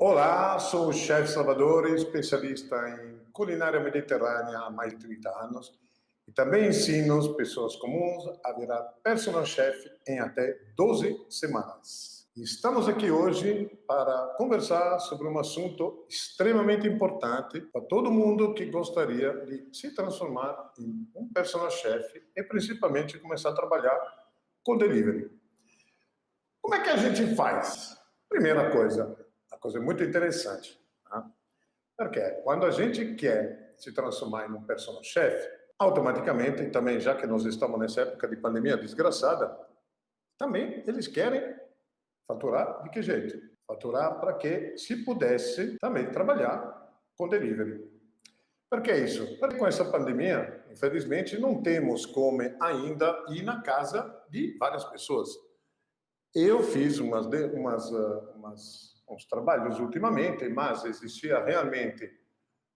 Olá, sou o chefe Salvador, especialista em culinária mediterrânea há mais de 30 anos e também ensino as pessoas comuns a virar personal chef em até 12 semanas. Estamos aqui hoje para conversar sobre um assunto extremamente importante para todo mundo que gostaria de se transformar em um personal chef e principalmente começar a trabalhar com delivery. Como é que a gente faz? Primeira coisa, uma coisa muito interessante, tá? Porque quando a gente quer se transformar em um personal chef, automaticamente, e também já que nós estamos nessa época de pandemia desgraçada, também eles querem faturar de que jeito? Faturar para que se pudesse também trabalhar com delivery. Por que isso? Porque com essa pandemia, infelizmente, não temos como ainda ir na casa de várias pessoas. Eu fiz uns trabalhos ultimamente, mas existia realmente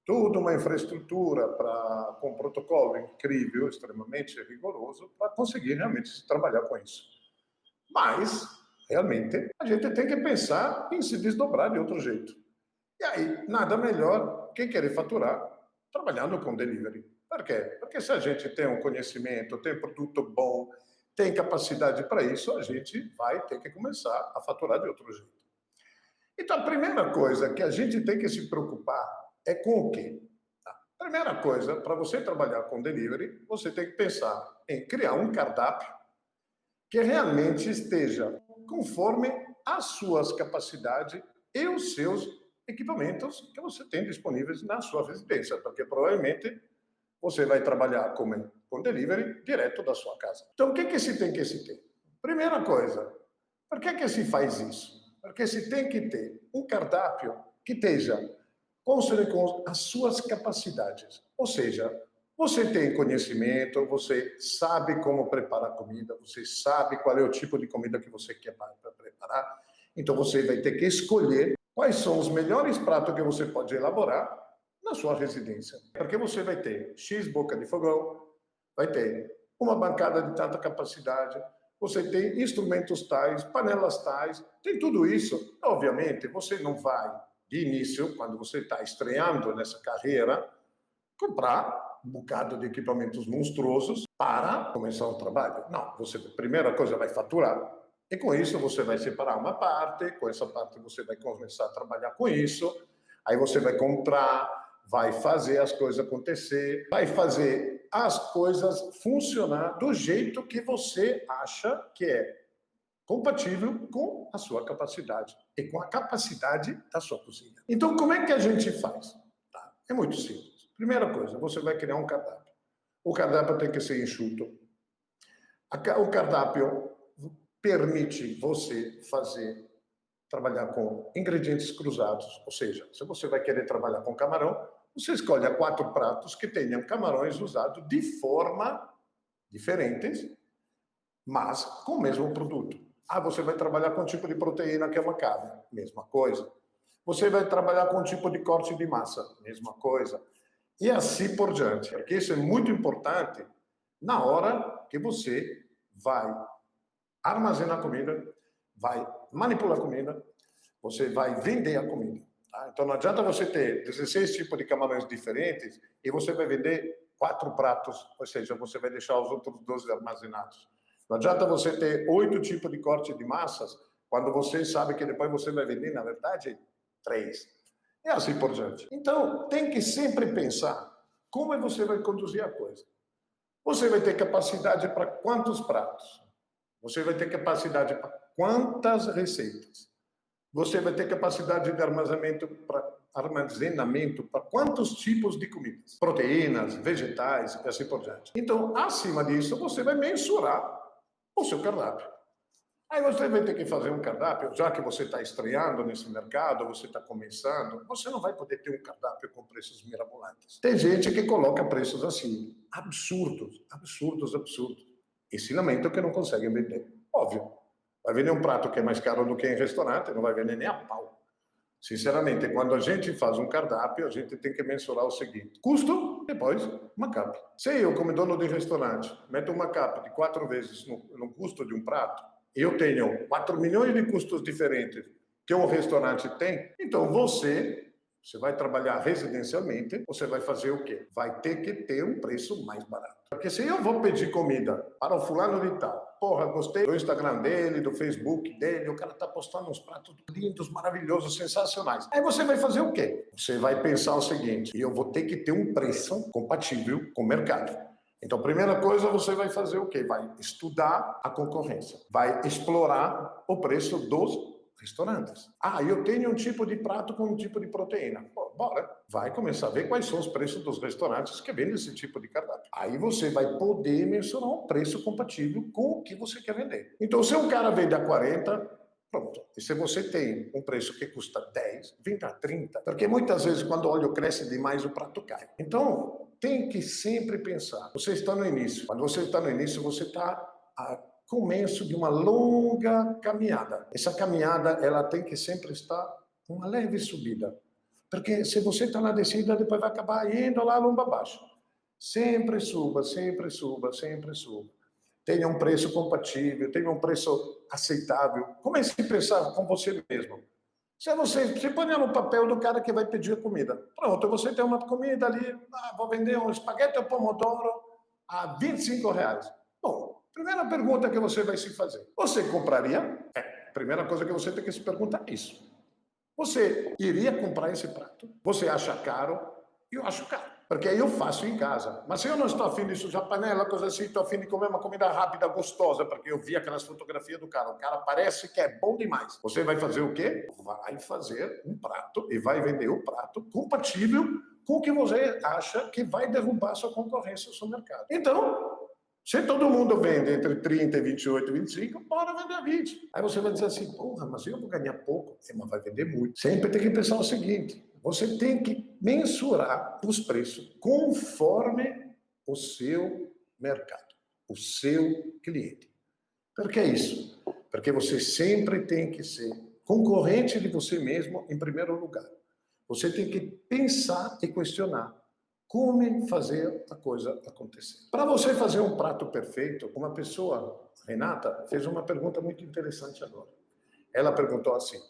toda uma infraestrutura com um protocolo incrível, extremamente rigoroso, para conseguir realmente trabalhar com isso. Mas, realmente, a gente tem que pensar em se desdobrar de outro jeito. E aí, nada melhor que querer faturar trabalhando com delivery. Por quê? Porque se a gente tem um conhecimento, tem produto bom, tem capacidade para isso, a gente vai ter que começar a faturar de outro jeito. Então, a primeira coisa que a gente tem que se preocupar é com o quê? Primeira coisa, para você trabalhar com delivery, você tem que pensar em criar um cardápio que realmente esteja conforme as suas capacidades e os seus equipamentos que você tem disponíveis na sua residência, porque provavelmente você vai trabalhar com delivery direto da sua casa. Então, o que se tem que se ter? Primeira coisa, por que se faz isso? Porque se tem que ter um cardápio que esteja consoante com as suas capacidades. Ou seja, você tem conhecimento, você sabe como preparar comida, você sabe qual é o tipo de comida que você quer para preparar. Então, você vai ter que escolher quais são os melhores pratos que você pode elaborar na sua residência. Porque você vai ter X boca de fogão, vai ter uma bancada de tanta capacidade, você tem instrumentos tais, panelas tais, tem tudo isso. Obviamente, você não vai, de início, quando você está estreando nessa carreira, comprar um bocado de equipamentos monstruosos para começar um trabalho. Não, você, primeira coisa, vai faturar. E com isso você vai separar uma parte, com essa parte você vai começar a trabalhar com isso, aí você vai comprar, vai fazer as coisas acontecer, vai fazer as coisas funcionar do jeito que você acha que é compatível com a sua capacidade e com a capacidade da sua cozinha. Então, como é que a gente faz? Tá? É muito simples. Primeira coisa, você vai criar um cardápio. O cardápio tem que ser enxuto. O cardápio permite você trabalhar com ingredientes cruzados, ou seja, se você vai querer trabalhar com camarão, você escolhe 4 pratos que tenham camarões usados de forma diferentes, mas com o mesmo produto. Você vai trabalhar com um tipo de proteína que é uma carne, mesma coisa. Você vai trabalhar com um tipo de corte de massa, mesma coisa. E assim por diante, porque isso é muito importante na hora que você vai armazenar comida, vai manipular a comida, você vai vender a comida. Tá? Então não adianta você ter 16 tipos de camarões diferentes e você vai vender 4 pratos, ou seja, você vai deixar os outros 12 armazenados. Não adianta você ter 8 tipos de corte de massas, quando você sabe que depois você vai vender, na verdade, 3. E assim por diante. Então, tem que sempre pensar como você vai conduzir a coisa. Você vai ter capacidade para quantos pratos? Você vai ter capacidade para quantas receitas? Você vai ter capacidade de armazenamento para quantos tipos de comidas? Proteínas, vegetais e assim por diante. Então, acima disso, você vai mensurar o seu cardápio. Aí você vai ter que fazer um cardápio, já que você está estreando nesse mercado, você está começando, você não vai poder ter um cardápio com preços mirabolantes. Tem gente que coloca preços assim, absurdos. Ensinamento que não consegue vender. Óbvio. Vai vender um prato que é mais caro do que em restaurante, não vai vender nem a pau. Sinceramente, quando a gente faz um cardápio, a gente tem que mensurar o seguinte: custo, depois uma cap. Se eu, como dono de restaurante, meto uma cap de 4 vezes no custo de um prato, eu tenho 4 milhões de custos diferentes que o restaurante tem, então você vai trabalhar residencialmente, você vai fazer o quê? Vai ter que ter um preço mais barato. Porque se eu vou pedir comida para o fulano de tal, porra, gostei do Instagram dele, do Facebook dele, o cara tá postando uns pratos lindos, maravilhosos, sensacionais. Aí você vai fazer o quê? Você vai pensar o seguinte, eu vou ter que ter um preço compatível com o mercado. Então, a primeira coisa, você vai fazer o quê? Vai estudar a concorrência, vai explorar o preço dos restaurantes. Eu tenho um tipo de prato com um tipo de proteína. Pô, bora. Vai começar a ver quais são os preços dos restaurantes que vendem esse tipo de cardápio. Aí você vai poder mensurar um preço compatível com o que você quer vender. Então, se um cara vende a 40, pronto. E se você tem um preço que custa 10, venda a 30. Porque muitas vezes, quando o óleo cresce demais, o prato cai. Então, tem que sempre pensar. Você está no início. Quando você está no início, você está começo de uma longa caminhada. Essa caminhada, ela tem que sempre estar uma leve subida. Porque se você está na descida, depois vai acabar indo lá lomba abaixo. Sempre suba, sempre suba, sempre suba. Tenha um preço compatível, tenha um preço aceitável. Comece a pensar com você mesmo. Se você se põe no papel do cara que vai pedir a comida. Pronto, você tem uma comida ali, vou vender um espaguete ao pomodoro a R$ 25. Bom, primeira pergunta que você vai se fazer. Você compraria? Primeira coisa que você tem que se perguntar é isso. Você iria comprar esse prato? Você acha caro? Eu acho caro. Porque aí eu faço em casa. Mas se eu não estou afim de sujar panela, coisa assim, estou afim de comer uma comida rápida, gostosa, porque eu vi aquelas fotografias do cara. O cara parece que é bom demais. Você vai fazer o quê? Vai fazer um prato e vai vender o prato compatível com o que você acha que vai derrubar a sua concorrência no seu mercado. Então, se todo mundo vende entre 30 e 28 e 25, bora vender a 20. Aí você vai dizer assim, porra, mas eu vou ganhar pouco. Mas vai vender muito. Sempre tem que pensar o seguinte, você tem que mensurar os preços conforme o seu mercado, o seu cliente. Por que isso? Porque você sempre tem que ser concorrente de você mesmo em primeiro lugar. Você tem que pensar e questionar como fazer a coisa acontecer. Para você fazer um prato perfeito, uma pessoa, Renata, fez uma pergunta muito interessante agora. Ela perguntou assim,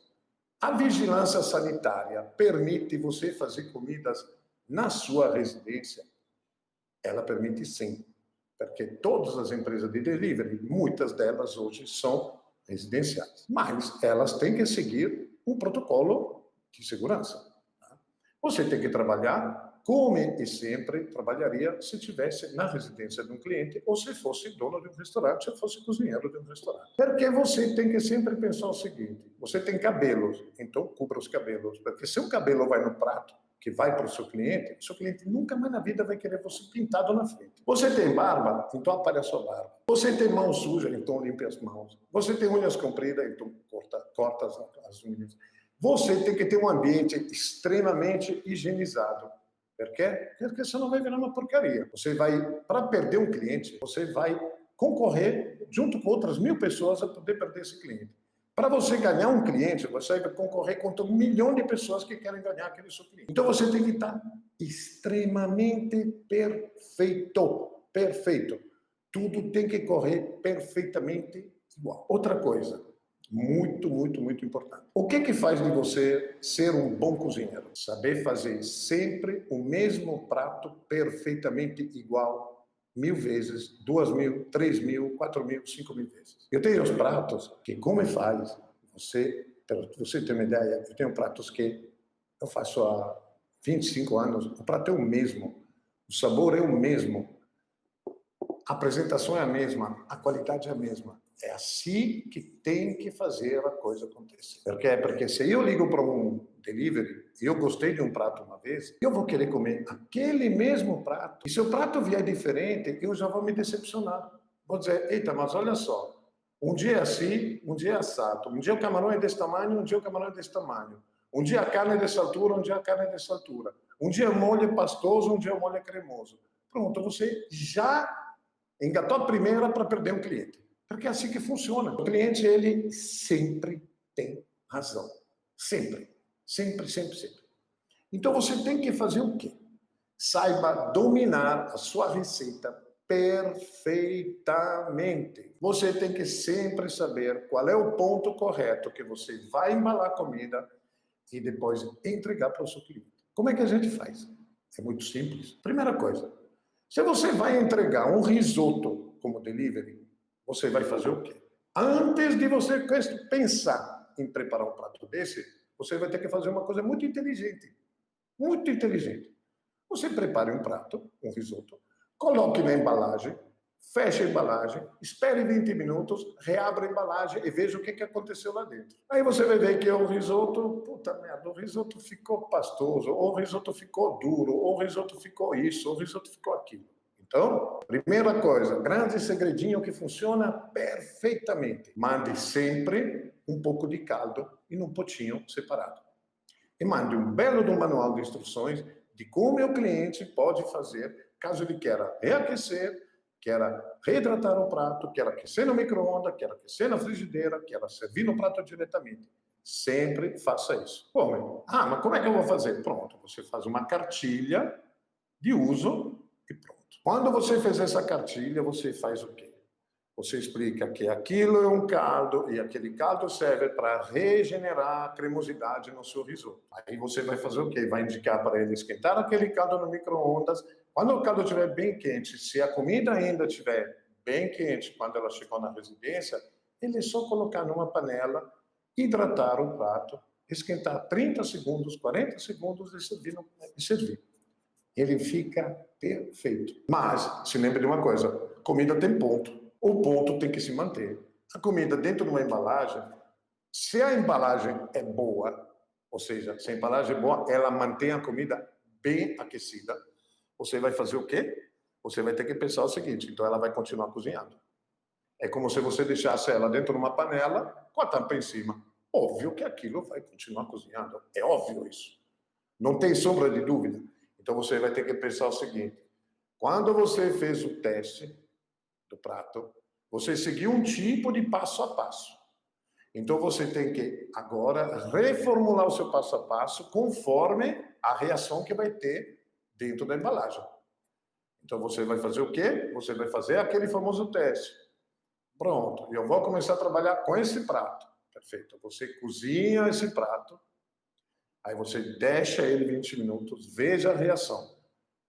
a vigilância sanitária permite você fazer comidas na sua residência? Ela permite sim, porque todas as empresas de delivery, muitas delas hoje são residenciais, mas elas têm que seguir um protocolo de segurança. Você tem que trabalhar como e sempre trabalharia se estivesse na residência de um cliente ou se fosse dono de um restaurante ou fosse cozinheiro de um restaurante. Porque você tem que sempre pensar o seguinte, você tem cabelos, então cubra os cabelos, porque se o cabelo vai no prato, que vai para o seu cliente nunca mais na vida vai querer você pintado na frente. Você tem barba? Então apague a sua barba. Você tem mão suja? Então limpe as mãos. Você tem unhas compridas? Então corta as unhas. Você tem que ter um ambiente extremamente higienizado. Por quê? Porque você não vai virar uma porcaria. Você vai, para perder um cliente, você vai concorrer junto com outras 1000 pessoas a poder perder esse cliente. Para você ganhar um cliente, você vai concorrer contra 1 milhão de pessoas que querem ganhar aquele seu cliente. Então você tem que estar extremamente perfeito. Perfeito. Tudo tem que correr perfeitamente igual. Outra coisa, muito, muito, muito importante. O que faz de você ser um bom cozinheiro? Saber fazer sempre o mesmo prato perfeitamente igual 1000 vezes, 2000, 3000, 4000, 5000 vezes. Eu tenho os pratos que, como faz, para você ter uma ideia, eu tenho pratos que eu faço há 25 anos, o prato é o mesmo, o sabor é o mesmo, a apresentação é a mesma, a qualidade é a mesma. É assim que tem que fazer a coisa acontecer. Porque se eu ligo para um delivery e eu gostei de um prato uma vez, eu vou querer comer aquele mesmo prato. E se o prato vier diferente, eu já vou me decepcionar. Vou dizer, eita, mas olha só, um dia é assim, um dia é assado. Um dia o camarão é desse tamanho, um dia o camarão é desse tamanho. Um dia a carne é dessa altura, um dia a carne é dessa altura. Um dia o molho é pastoso, um dia o molho é cremoso. Pronto, você já engatou a primeira para perder um cliente. Porque é assim que funciona. O cliente, ele sempre tem razão. Sempre. Sempre, sempre, sempre. Então, você tem que fazer o quê? Saiba dominar a sua receita perfeitamente. Você tem que sempre saber qual é o ponto correto que você vai embalar a comida e depois entregar para o seu cliente. Como é que a gente faz? É muito simples. Primeira coisa, se você vai entregar um risoto como delivery, você vai fazer o quê? Antes de você pensar em preparar um prato desse, você vai ter que fazer uma coisa muito inteligente. Muito inteligente. Você prepare um prato, um risoto, coloque na embalagem, feche a embalagem, espere 20 minutos, reabra a embalagem e veja o que aconteceu lá dentro. Aí você vai ver que o risoto, puta merda, o risoto ficou pastoso, ou o risoto ficou duro, ou o risoto ficou isso, ou o risoto ficou aquilo. Então, primeira coisa, grande segredinho que funciona perfeitamente. Mande sempre um pouco de caldo em um potinho separado. E mande um belo manual de instruções de como o cliente pode fazer caso ele queira reaquecer, queira reidratar o prato, queira aquecer no micro-ondas, queira aquecer na frigideira, queira servir no prato diretamente. Sempre faça isso. Como? Ah, mas como é que eu vou fazer? Pronto, você faz uma cartilha de uso e pronto. Quando você fez essa cartilha, você faz o quê? Você explica que aquilo é um caldo e aquele caldo serve para regenerar a cremosidade no seu risoto. Aí você vai fazer o quê? Vai indicar para ele esquentar aquele caldo no micro-ondas. Quando o caldo estiver bem quente, se a comida ainda estiver bem quente quando ela chegou na residência, ele é só colocar numa panela, hidratar o prato, esquentar 30 segundos, 40 segundos e servir. Ele fica perfeito. Mas, se lembre de uma coisa, comida tem ponto. O ponto tem que se manter. A comida dentro de uma embalagem, se a embalagem é boa, ou seja, se a embalagem é boa, ela mantém a comida bem aquecida, você vai fazer o quê? Você vai ter que pensar o seguinte, então ela vai continuar cozinhando. É como se você deixasse ela dentro de uma panela com a tampa em cima. Óbvio que aquilo vai continuar cozinhando. É óbvio isso. Não tem sombra de dúvida. Então você vai ter que pensar o seguinte, quando você fez o teste do prato, você seguiu um tipo de passo a passo. Então você tem que agora reformular o seu passo a passo conforme a reação que vai ter dentro da embalagem. Então você vai fazer o quê? Você vai fazer aquele famoso teste. Pronto, eu vou começar a trabalhar com esse prato. Perfeito. Você cozinha esse prato, aí você deixa ele 20 minutos, veja a reação.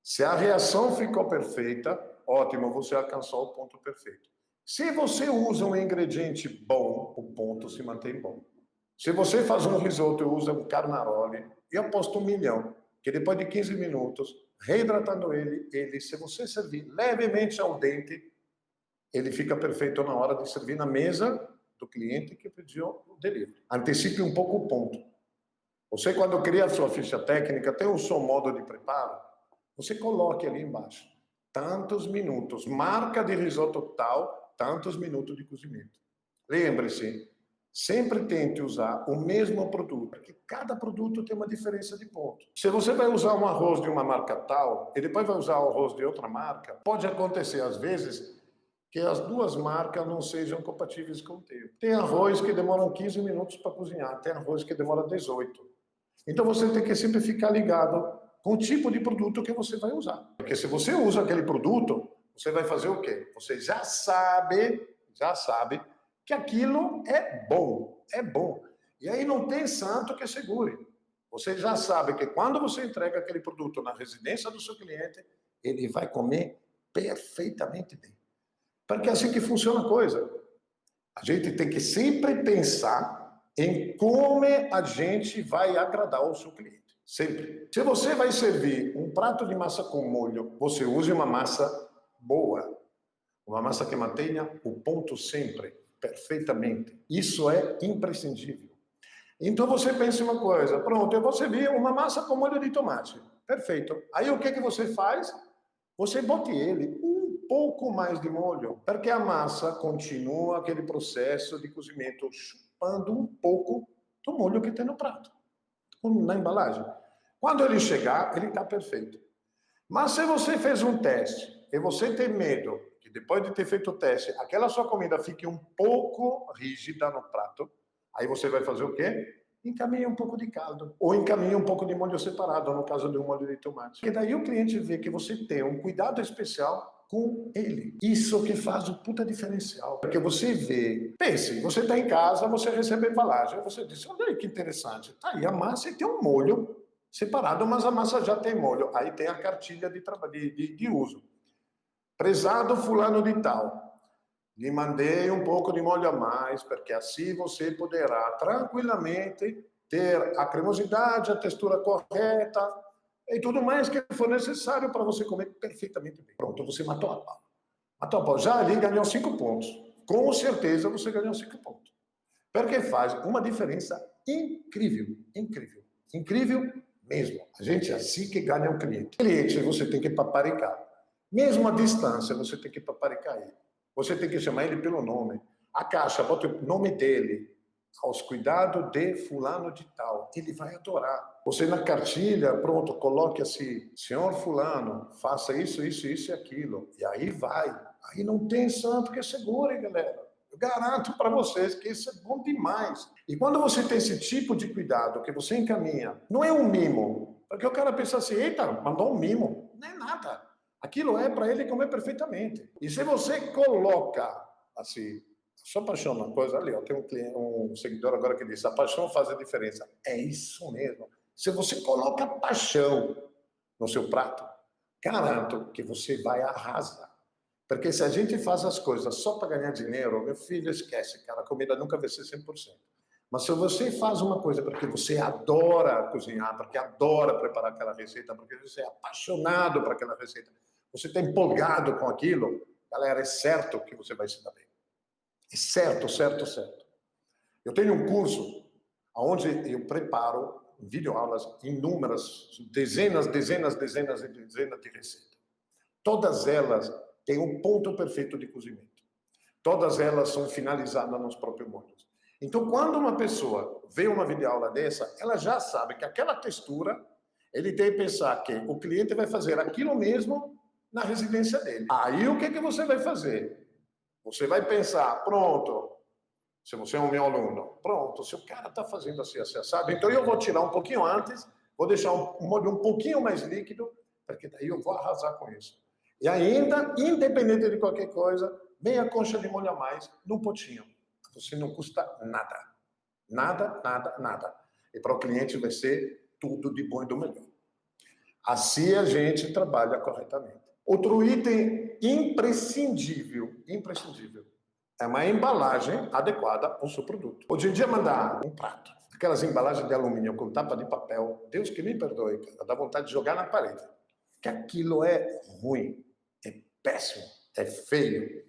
Se a reação ficou perfeita, ótimo, você alcançou o ponto perfeito. Se você usa um ingrediente bom, o ponto se mantém bom. Se você faz um risoto e usa um carnaroli, eu aposto 1 milhão, que depois de 15 minutos, reidratando ele, se você servir levemente ao dente, ele fica perfeito na hora de servir na mesa do cliente que pediu o delivery. Antecipe um pouco o ponto. Você, quando cria a sua ficha técnica, tem o seu modo de preparo, você coloque ali embaixo. Tantos minutos, marca de risoto tal, tantos minutos de cozimento. Lembre-se, sempre tente usar o mesmo produto, porque cada produto tem uma diferença de ponto. Se você vai usar um arroz de uma marca tal, e depois vai usar o arroz de outra marca, pode acontecer, às vezes, que as duas marcas não sejam compatíveis com o teu. Tem arroz que demoram 15 minutos para cozinhar, tem arroz que demora 18. Então você tem que sempre ficar ligado com o tipo de produto que você vai usar. Porque se você usa aquele produto, você vai fazer o quê? Você já sabe que aquilo é bom, é bom. E aí não tem santo que segure. Você já sabe que quando você entrega aquele produto na residência do seu cliente, ele vai comer perfeitamente bem. Porque é assim que funciona a coisa. A gente tem que sempre pensar em como a gente vai agradar o seu cliente. Sempre. Se você vai servir um prato de massa com molho, você use uma massa boa. Uma massa que mantenha o ponto sempre, perfeitamente. Isso é imprescindível. Então você pensa uma coisa, pronto, eu vou servir uma massa com molho de tomate. Perfeito. Aí o que você faz? Você bote ele um pouco mais de molho, porque a massa continua aquele processo de cozimento chupando um pouco do molho que tem no prato, na embalagem. Quando ele chegar, ele está perfeito. Mas se você fez um teste e você tem medo que depois de ter feito o teste, aquela sua comida fique um pouco rígida no prato, aí você vai fazer o quê? encaminha um pouco de caldo. Ou encaminha um pouco de molho separado, no caso de um molho de tomate. Porque daí o cliente vê que você tem um cuidado especial com ele. Isso que faz o puta diferencial. Porque você vê... Pense, você está em casa, você recebe a embalagem. Você diz, olha aí que interessante. Tá aí a massa e tem um molho separado, mas a massa já tem molho. Aí tem a cartilha de uso. Prezado fulano de tal. Lhe mandei um pouco de molho a mais, porque assim você poderá tranquilamente ter a cremosidade, a textura correta e tudo mais que for necessário para você comer perfeitamente bem. Pronto, você matou a pau. Matou a pau. Já ali ganhou 5 pontos. Com certeza você ganhou 5 pontos. Porque faz uma diferença incrível, incrível, incrível mesmo. A gente é assim que ganha um cliente. Cliente você tem que paparicar. Mesmo à distância, você tem que paparicar ele. Você tem que chamar ele pelo nome. A caixa, bota o nome dele. Aos cuidados de fulano de tal. Ele vai adorar. Você na cartilha, pronto, coloque assim, senhor fulano, faça isso, isso, isso e aquilo. E aí vai. Aí não tem santo que segure, galera. Eu garanto para vocês que isso é bom demais. E quando você tem esse tipo de cuidado que você encaminha, não é um mimo. Porque o cara pensa assim, eita, mandou um mimo. Não é nada. Aquilo é para ele comer perfeitamente. E se você coloca, assim, só paixão uma coisa, ali, ó, tem um seguidor agora que diz, a paixão faz a diferença. É isso mesmo. Se você coloca paixão no seu prato, garanto que você vai arrasar. Porque se a gente faz as coisas só para ganhar dinheiro, meu filho, esquece, cara, a comida nunca vai ser 100%. Mas se você faz uma coisa porque você adora cozinhar, porque adora preparar aquela receita, porque você é apaixonado por aquela receita, você está empolgado com aquilo, galera, é certo que você vai se dar bem. É certo, certo, certo. Eu tenho um curso onde eu preparo videoaulas inúmeras, dezenas de receitas. Todas elas têm um ponto perfeito de cozimento. Todas elas são finalizadas nos próprios molhos. Então, quando uma pessoa vê uma videoaula dessa, ela já sabe que aquela textura, ele tem que pensar que o cliente vai fazer aquilo mesmo na residência dele. Aí, o que você vai fazer? Você vai pensar, pronto, se você é um meu aluno, pronto, se o cara está fazendo assim, sabe? Então, eu vou tirar um pouquinho antes, vou deixar um molho um pouquinho mais líquido, porque daí eu vou arrasar com isso. E ainda, independente de qualquer coisa, meia concha de molho a mais no potinho. Você não custa nada. Nada, nada, nada. E para o cliente vai ser tudo de bom e do melhor. Assim a gente trabalha corretamente. Outro item imprescindível, é uma embalagem adequada ao seu produto. Hoje em dia, mandar um prato, aquelas embalagens de alumínio com tapa de papel, Deus que me perdoe, cara, dá vontade de jogar na parede. Que aquilo é ruim, é péssimo, é feio.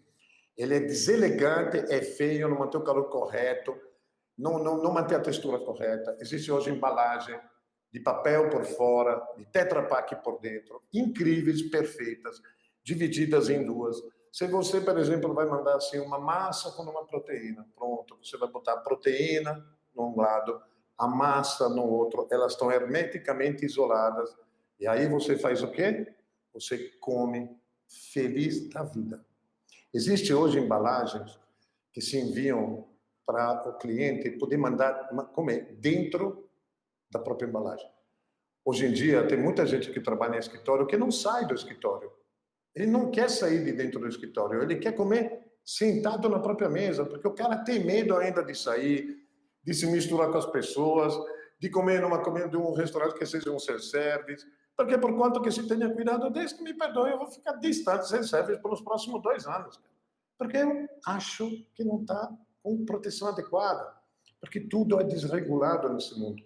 Ele é deselegante, é feio, não mantém o calor correto, não mantém a textura correta. Existe hoje embalagem de papel por fora, de Tetra Pak por dentro, incríveis, perfeitas, divididas em duas. Se você, por exemplo, vai mandar assim uma massa com uma proteína, pronto, você vai botar a proteína num lado, a massa no outro, elas estão hermeticamente isoladas, e aí você faz o quê? Você come feliz da vida. Existe hoje embalagens que se enviam para o cliente poder mandar comer dentro da própria embalagem. Hoje em dia, tem muita gente que trabalha em escritório que não sai do escritório. Ele não quer sair de dentro do escritório, ele quer comer sentado na própria mesa, porque o cara tem medo ainda de sair, de se misturar com as pessoas, de comer numa comida de um restaurante que seja um self-service, porque por quanto que se tenha cuidado desse, que me perdoe, eu vou ficar distante de self-service pelos próximos 2 anos. Porque eu acho que não está com proteção adequada, porque tudo é desregulado nesse mundo.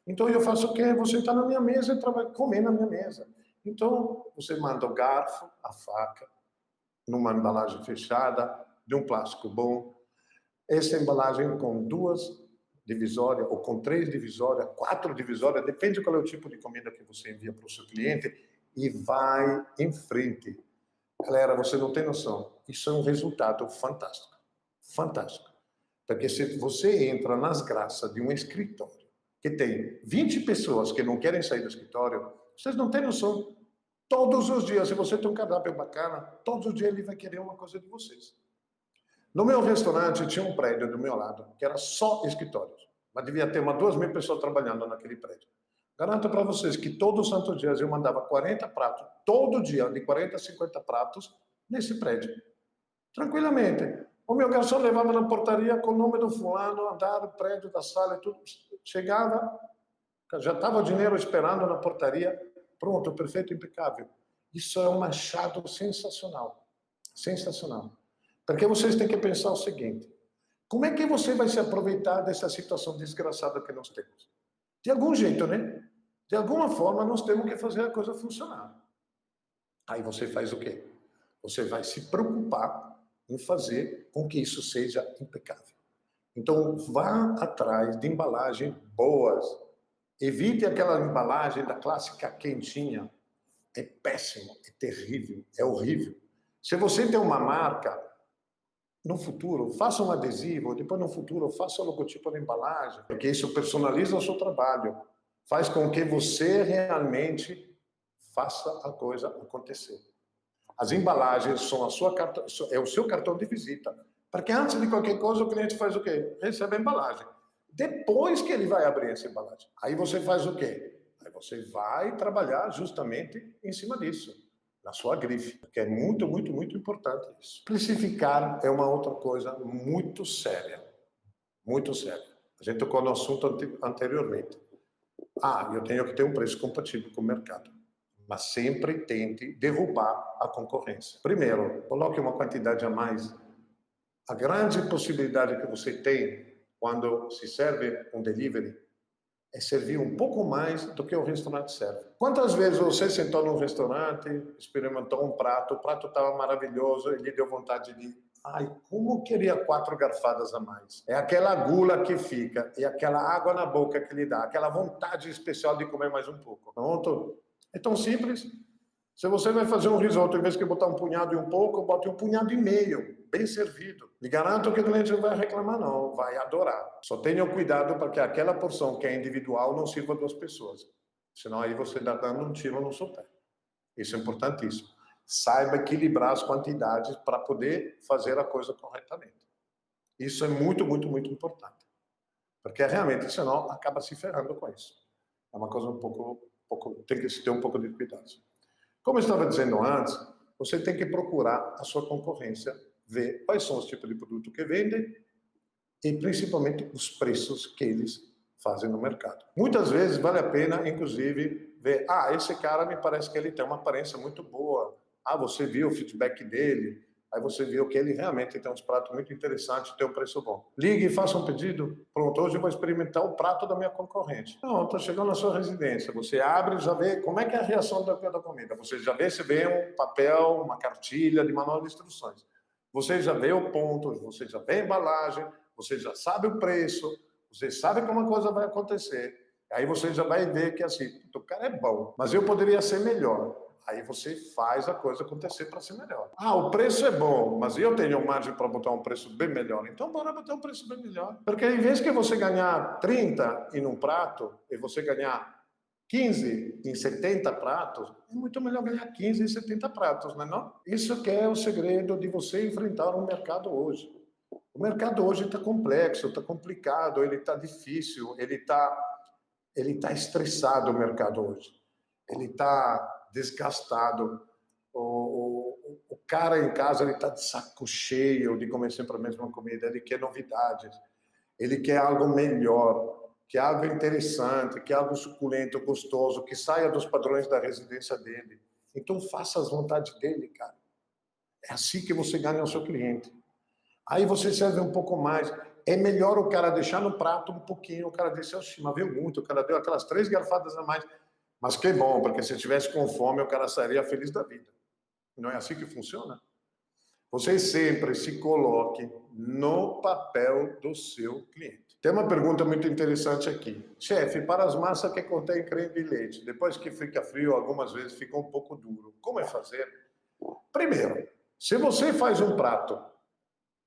Então, eu faço o quê? Você está na minha mesa e vai comer na minha mesa. Então, você manda o garfo, a faca, numa embalagem fechada, de um plástico bom. Essa embalagem com 2 divisórias, ou com 3 divisórias, 4 divisórias, depende qual é o tipo de comida que você envia para o seu cliente, e vai em frente. Galera, você não tem noção. Isso é um resultado fantástico. Fantástico. Porque se você entra nas graças de um escritório, que tem 20 pessoas que não querem sair do escritório, vocês não têm noção. Todos os dias, se você tem um cardápio bacana, todos os dias ele vai querer uma coisa de vocês. No meu restaurante tinha um prédio do meu lado, que era só escritórios. mas devia ter umas 2.000 pessoas trabalhando naquele prédio. Garanto para vocês que todos os santos dias eu mandava 40 pratos, todo dia, de 40 a 50 pratos, nesse prédio. Tranquilamente. O meu garçom levava na portaria com o nome do fulano, andar, o prédio da sala e tudo. Chegava, já estava o dinheiro esperando na portaria, pronto, perfeito, impecável. Isso é um achado sensacional. Sensacional. Porque vocês têm que pensar o seguinte: como é que você vai se aproveitar dessa situação desgraçada que nós temos? De algum jeito, né? De alguma forma, nós temos que fazer a coisa funcionar. Aí você faz o quê? Você vai se preocupar em fazer com que isso seja impecável. Então, vá atrás de embalagens boas. Evite aquela embalagem da clássica quentinha. É péssimo, é terrível, é horrível. Se você tem uma marca, no futuro, faça um adesivo, depois no futuro, faça o logotipo da embalagem, porque isso personaliza o seu trabalho, faz com que você realmente faça a coisa acontecer. As embalagens são é o seu cartão de visita, porque antes de qualquer coisa o cliente faz o quê? Recebe a embalagem. Depois que ele vai abrir essa embalagem, aí você faz o quê? Aí você vai trabalhar justamente em cima disso, na sua grife, que é muito, muito, muito importante isso. Precificar é uma outra coisa muito séria, muito séria. A gente tocou no assunto anteriormente. Eu tenho que ter um preço compatível com o mercado, mas sempre tente derrubar a concorrência. Primeiro, coloque uma quantidade a mais. A grande possibilidade que você tem quando se serve um delivery é servir um pouco mais do que o restaurante serve. Quantas vezes você sentou num restaurante, experimentou um prato, o prato estava maravilhoso e lhe deu vontade de... como queria 4 garfadas a mais. É aquela gula que fica, e aquela água na boca que lhe dá, aquela vontade especial de comer mais um pouco. Pronto? É tão simples. Se você vai fazer um risoto, em vez de botar um punhado e um pouco, bote um punhado e meio, bem servido. Lhe garanto que o cliente não vai reclamar, não, vai adorar. Só tenha cuidado para que aquela porção que é individual não sirva 2 pessoas. Senão aí você está dando um tiro no seu pé. Isso é importantíssimo. Saiba equilibrar as quantidades para poder fazer a coisa corretamente. Isso é muito, muito, muito importante. Porque realmente, senão, acaba se ferrando com isso. É uma coisa tem que se ter um pouco de cuidado. Como eu estava dizendo antes, você tem que procurar a sua concorrência, ver quais são os tipos de produto que vendem e principalmente os preços que eles fazem no mercado. Muitas vezes vale a pena, inclusive, ver, esse cara me parece que ele tem uma aparência muito boa. Você viu o feedback dele, aí você viu que ele realmente tem uns pratos muito interessantes, tem um preço bom. Ligue e faça um pedido. Pronto, hoje eu vou experimentar o prato da minha concorrente. Pronto, chegou na sua residência, você abre e já vê como é que é a reação da comida. Você já vê se vem um papel, uma cartilha de manual de instruções. Você já vê o ponto, você já vê a embalagem, você já sabe o preço, você sabe como a coisa vai acontecer. Aí você já vai ver que assim, o cara é bom, mas eu poderia ser melhor. Aí você faz a coisa acontecer para ser melhor. O preço é bom, mas eu tenho margem para botar um preço bem melhor. Então, bora botar um preço bem melhor. Porque em vez que você ganhar 30 em um prato, e você ganhar 15 em 70 pratos, é muito melhor ganhar 15 em 70 pratos, não é não? Isso que é o segredo de você enfrentar o mercado hoje. O mercado hoje está complexo, está complicado, ele está difícil, ele tá estressado, o mercado hoje. Ele está desgastado. O cara em casa ele está de saco cheio de comer sempre a mesma comida. Ele quer novidades. Ele quer algo melhor, quer algo interessante, quer algo suculento, gostoso, que saia dos padrões da residência dele. Então faça as vontades dele, cara. É assim que você ganha o seu cliente. Aí você serve um pouco mais. É melhor o cara deixar no prato um pouquinho. O cara disse, mas viu muito. O cara deu aquelas 3 garfadas a mais. Mas que bom, porque se estivesse com fome, o cara sairia feliz da vida. Não é assim que funciona? Você sempre se coloque no papel do seu cliente. Tem uma pergunta muito interessante aqui. Chefe, para as massas que contêm creme de leite, depois que fica frio, algumas vezes fica um pouco duro. Como é fazer? Primeiro, se você faz um prato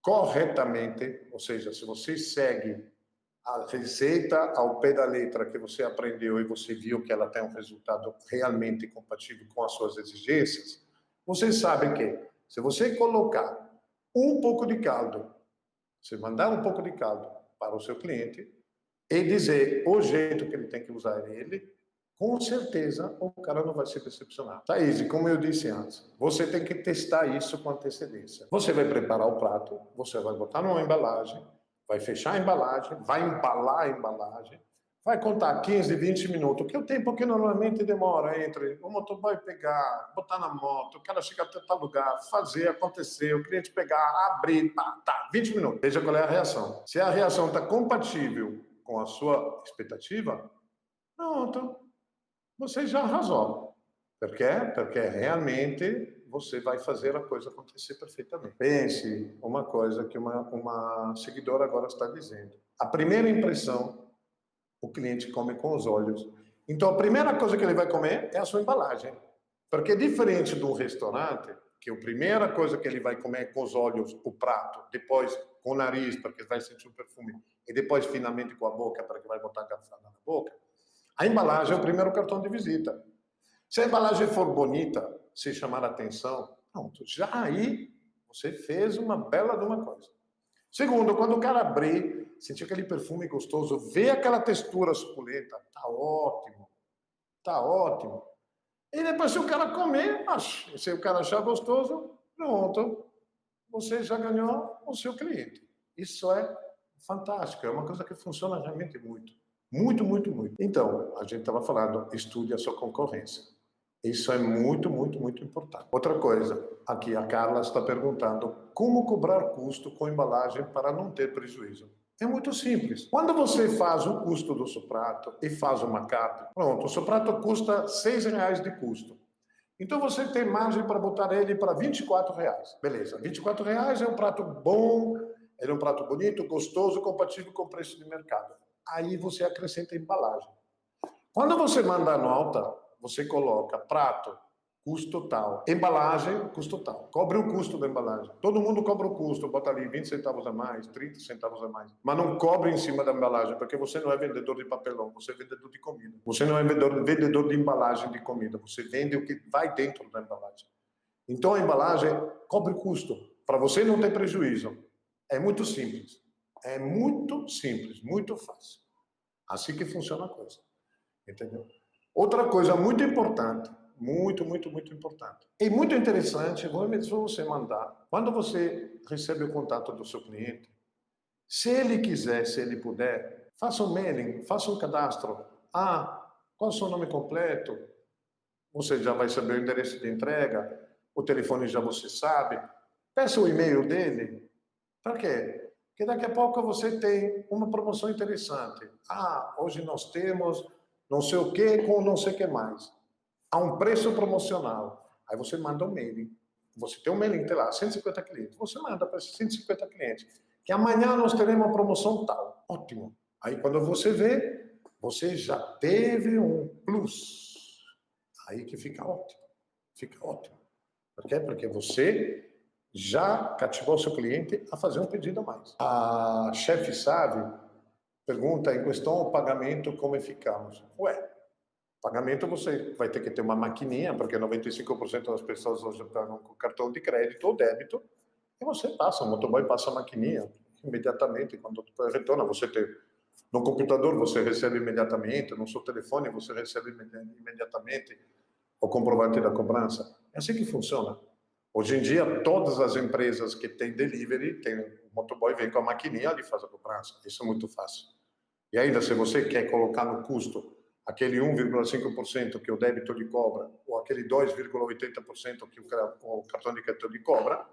corretamente, ou seja, se você segue a receita ao pé da letra que você aprendeu e você viu que ela tem um resultado realmente compatível com as suas exigências, você sabe que se você colocar um pouco de caldo, você mandar um pouco de caldo para o seu cliente, e dizer o jeito que ele tem que usar ele, com certeza o cara não vai se decepcionar. Thaís, como eu disse antes, você tem que testar isso com antecedência. Você vai preparar o prato, você vai botar numa embalagem, vai fechar a embalagem, vai embalar a embalagem, vai contar 15, 20 minutos, que é o tempo que normalmente demora entre o motoboy pegar, botar na moto, o cara chegar até tal lugar, fazer acontecer, o cliente pegar, abrir, tá, 20 minutos. Veja qual é a reação. Se a reação está compatível com a sua expectativa, pronto, você já arrasou. Por quê? Porque realmente você vai fazer a coisa acontecer perfeitamente. Pense uma coisa que uma seguidora agora está dizendo. A primeira impressão, o cliente come com os olhos. Então, a primeira coisa que ele vai comer é a sua embalagem. Porque diferente do restaurante, que a primeira coisa que ele vai comer é com os olhos, o prato, depois com o nariz, porque vai sentir o perfume, e depois finalmente com a boca, porque vai botar a garfada na boca, a embalagem é o primeiro cartão de visita. Se a embalagem for bonita, se chamar a atenção, pronto, já aí você fez uma bela de uma coisa. Segundo, quando o cara abrir, sentir aquele perfume gostoso, ver aquela textura suculenta, tá ótimo, tá ótimo. E depois, se o cara comer, se o cara achar gostoso, pronto, você já ganhou o seu cliente. Isso é fantástico, é uma coisa que funciona realmente muito. Muito, muito, muito. Então, a gente estava falando, estude a sua concorrência. Isso é muito, muito, muito importante. Outra coisa, aqui a Carla está perguntando como cobrar custo com embalagem para não ter prejuízo. É muito simples. Quando você faz o custo do seu prato e faz uma capa, pronto, o seu prato custa R$6 de custo. Então você tem margem para botar ele para R$24. Beleza, R$24 é um prato bom, ele é um prato bonito, gostoso, compatível com o preço de mercado. Aí você acrescenta embalagem. Quando você manda a nota, você coloca prato, custo tal, embalagem, custo tal. Cobre o custo da embalagem. Todo mundo cobra o custo, bota ali 20 centavos a mais, 30 centavos a mais. Mas não cobre em cima da embalagem, porque você não é vendedor de papelão, você é vendedor de comida. Você não é vendedor de embalagem de comida, você vende o que vai dentro da embalagem. Então a embalagem cobre o custo, para você não ter prejuízo. É muito simples. É muito simples, muito fácil. Assim que funciona a coisa. Entendeu? Outra coisa muito importante, muito, muito, muito importante. E muito interessante, vou você mandar, quando você recebe o contato do seu cliente, se ele quiser, se ele puder, faça um mailing, faça um cadastro. Qual é o seu nome completo? Você já vai saber o endereço de entrega, o telefone já você sabe. Peça o e-mail dele. Para quê? Porque daqui a pouco você tem uma promoção interessante. Hoje nós temos não sei o que com não sei o que mais. A um preço promocional. Aí você manda um mailing. Você tem um mailing, tem lá, 150 clientes. Você manda para esses 150 clientes. Que amanhã nós teremos uma promoção tal. Ótimo. Aí quando você vê, você já teve um plus. Aí que fica ótimo. Fica ótimo. Por quê? Porque você já cativou o seu cliente a fazer um pedido a mais. A chefe sabe, pergunta, em questão ao pagamento, como ficamos? Pagamento você vai ter que ter uma maquininha, porque 95% das pessoas hoje pagam com cartão de crédito ou débito, e você passa, o motoboy passa a maquininha imediatamente, quando retorna, você tem no computador, você recebe imediatamente, no seu telefone, você recebe imediatamente o comprovante da cobrança. É assim que funciona. Hoje em dia, todas as empresas que têm delivery, o motoboy vem com a maquininha e faz a cobrança. Isso é muito fácil. E ainda, se você quer colocar no custo aquele 1,5% que o débito lhe cobra, ou aquele 2,80% que o cartão de crédito lhe cobra,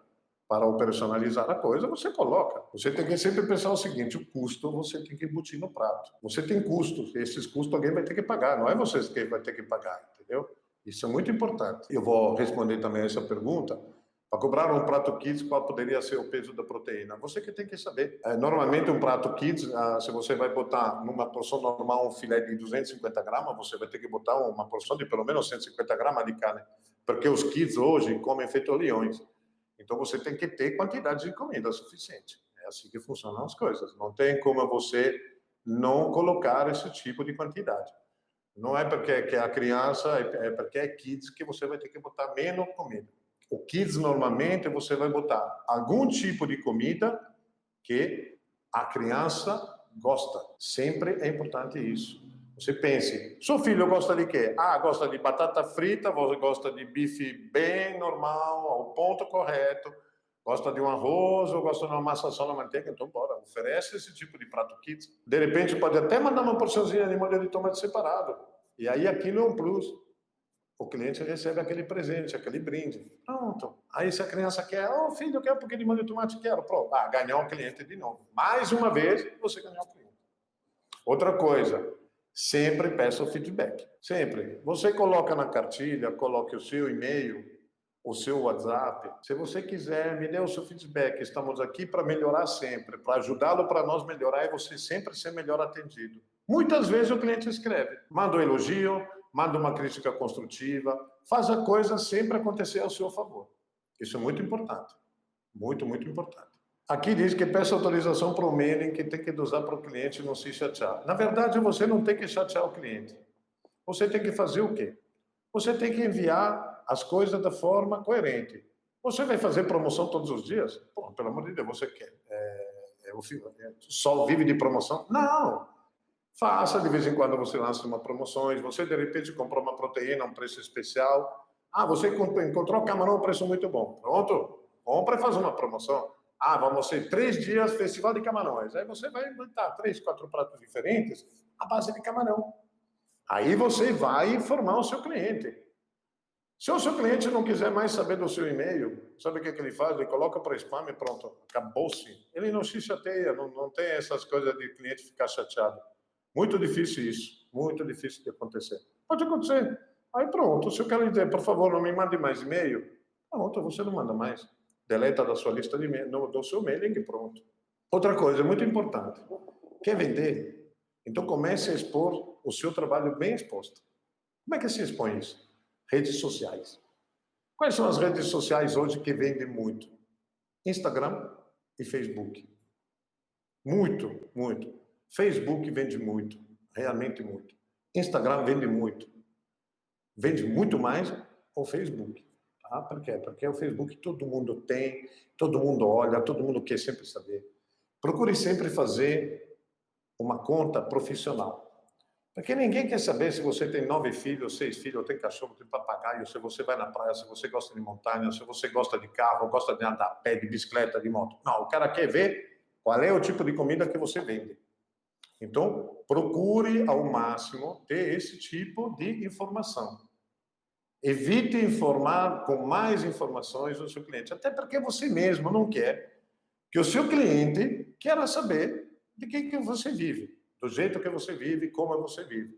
para operacionalizar a coisa, você coloca. Você tem que sempre pensar o seguinte, o custo você tem que embutir no prato. Você tem custos, esses custos alguém vai ter que pagar, não é você que vai ter que pagar, entendeu? Isso é muito importante. Eu vou responder também essa pergunta. Para cobrar um prato kids, qual poderia ser o peso da proteína? Você que tem que saber. Normalmente, um prato kids, se você vai botar numa porção normal um filé de 250 gramas, você vai ter que botar uma porção de pelo menos 150 gramas de carne. Porque os kids hoje comem feito leões. Então, você tem que ter quantidade de comida suficiente. É assim que funcionam as coisas. Não tem como você não colocar esse tipo de quantidade. Não é porque é a criança, é porque é kids que você vai ter que botar menos comida. O kids, normalmente, você vai botar algum tipo de comida que a criança Gosta. Sempre é importante isso. Você pense, seu filho gosta de quê? Ah, gosta de batata frita, gosta de bife bem normal, ao ponto correto, gosta de um arroz ou gosta de uma massa só na manteiga, então bora, oferece esse tipo de prato kit. De repente pode até mandar uma porçãozinha de molho de tomate separado. E aí aquilo é um plus. O cliente recebe aquele presente, aquele brinde. Pronto. Aí se a criança quer, filho, eu quero um pouquinho de molho de tomate, quero. Pronto. Ah, ganhou o cliente de novo. Mais uma vez, você ganhou o cliente. Outra coisa, sempre peça o feedback. Sempre. Você coloca na cartilha, coloque o seu e-mail, o seu WhatsApp. Se você quiser, me dê o seu feedback. Estamos aqui para melhorar sempre, para ajudá-lo para nós melhorar e você sempre ser melhor atendido. Muitas vezes o cliente escreve, manda um elogio, manda uma crítica construtiva, faz a coisa sempre acontecer ao seu favor. Isso é muito importante. Muito, muito importante. Aqui diz que peça autorização para o mailing que tem que usar para o cliente não se chatear. Na verdade, você não tem que chatear o cliente. Você tem que fazer o quê? Você tem que enviar as coisas da forma coerente. Você vai fazer promoção todos os dias? Pô, pelo amor de Deus, você quer? Só vive de promoção? Não! Faça, de vez em quando você lança uma promoção, você de repente comprou uma proteína a um preço especial. Ah, você encontrou camarão a um preço muito bom. Pronto, compra e faz uma promoção. Ah, vamos ser 3 dias festival de camarões. Aí você vai inventar 3, 4 pratos diferentes à base de camarão. Aí você vai informar o seu cliente. Se o seu cliente não quiser mais saber do seu e-mail, sabe o que ele faz? Ele coloca para spam e pronto, acabou-se. Ele não se chateia, não tem essas coisas de cliente ficar chateado. Muito difícil isso, muito difícil de acontecer. Pode acontecer. Aí pronto, se eu quero dizer, por favor, não me mande mais e-mail, pronto, você não manda mais. Deleta da sua lista de e-mail, do seu mailing e pronto. Outra coisa muito importante, quer vender? Então comece a expor o seu trabalho bem exposto. Como é que se expõe isso? Redes sociais. Quais são as redes sociais hoje que vendem muito? Instagram e Facebook. Muito, muito. Facebook vende muito, realmente muito. Instagram vende muito. Vende muito mais o Facebook. Tá? Por quê? Porque o Facebook todo mundo tem, todo mundo olha, todo mundo quer sempre saber. Procure sempre fazer uma conta profissional. Porque ninguém quer saber se você tem 9 filhos, 6 filhos, ou tem cachorro, tem papagaio, se você vai na praia, se você gosta de montanha, se você gosta de carro, gosta de andar a pé, de bicicleta, de moto. Não, o cara quer ver qual é o tipo de comida que você vende. Então, procure ao máximo ter esse tipo de informação. Evite informar com mais informações o seu cliente, até porque você mesmo não quer que o seu cliente queira saber de que você vive, do jeito que você vive, como você vive.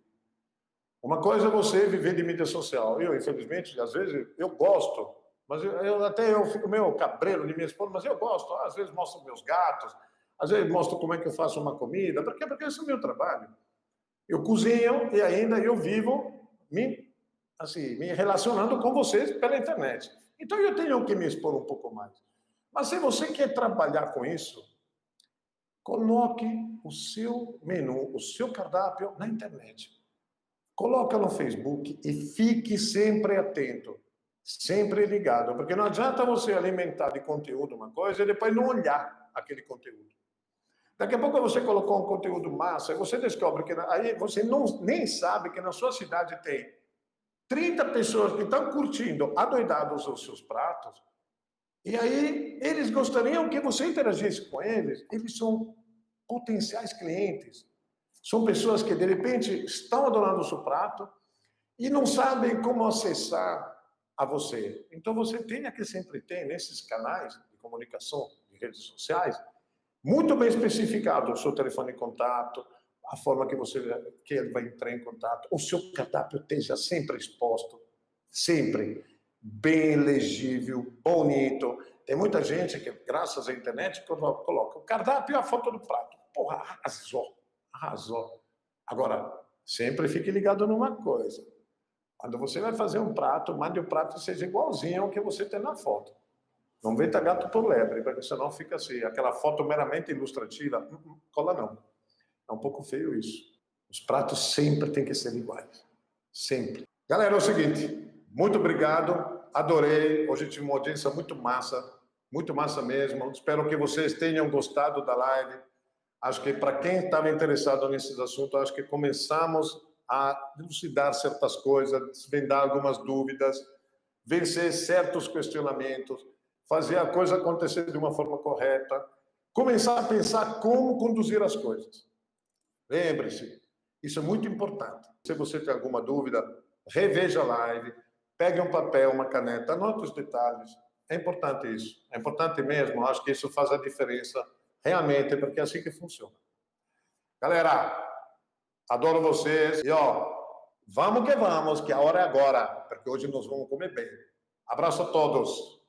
Uma coisa é você viver de mídia social. Eu, infelizmente, às vezes, eu gosto, mas eu fico meio cabreiro de minha esposa, mas eu gosto. Às vezes mostro meus gatos, às vezes mostro como é que eu faço uma comida. Por quê? Porque esse é o meu trabalho. Eu cozinho e ainda eu vivo me relacionando com vocês pela internet. Então eu tenho que me expor um pouco mais. Mas se você quer trabalhar com isso, coloque o seu menu, o seu cardápio na internet. Coloca no Facebook e fique sempre atento, sempre ligado, porque não adianta você alimentar de conteúdo uma coisa e depois não olhar aquele conteúdo. Daqui a pouco você colocou um conteúdo massa e você descobre que aí você nem sabe que na sua cidade tem 30 pessoas que estão curtindo, adoidados os seus pratos, e aí eles gostariam que você interagisse com eles. Eles são potenciais clientes. São pessoas que, de repente, estão adorando o seu prato e não sabem como acessar a você. Então, você tem que sempre ter, nesses canais de comunicação, de redes sociais, muito bem especificado o seu telefone de contato, a forma que ele vai entrar em contato, o seu cardápio esteja sempre exposto, sempre bem legível, bonito. Tem muita gente que, graças à internet, coloca o cardápio e a foto do prato. Porra, arrasou. Agora, sempre fique ligado numa coisa. Quando você vai fazer um prato, mande o prato seja igualzinho ao que você tem na foto. Não venta gato por lebre, porque senão fica assim, aquela foto meramente ilustrativa, cola não. É um pouco feio isso. Os pratos sempre têm que ser iguais. Sempre. Galera, é o seguinte, muito obrigado, adorei. Hoje tive uma audiência muito massa mesmo. Espero que vocês tenham gostado da live. Acho que para quem estava interessado nesses assuntos, acho que começamos a elucidar certas coisas, desvendar algumas dúvidas, vencer certos questionamentos, fazer a coisa acontecer de uma forma correta, começar a pensar como conduzir as coisas. Lembre-se, isso é muito importante. Se você tem alguma dúvida, reveja a live, pegue um papel, uma caneta, anote os detalhes. É importante isso. É importante mesmo. Acho que isso faz a diferença realmente, porque é assim que funciona. Galera, adoro vocês. E, vamos que a hora é agora, porque hoje nós vamos comer bem. Abraço a todos.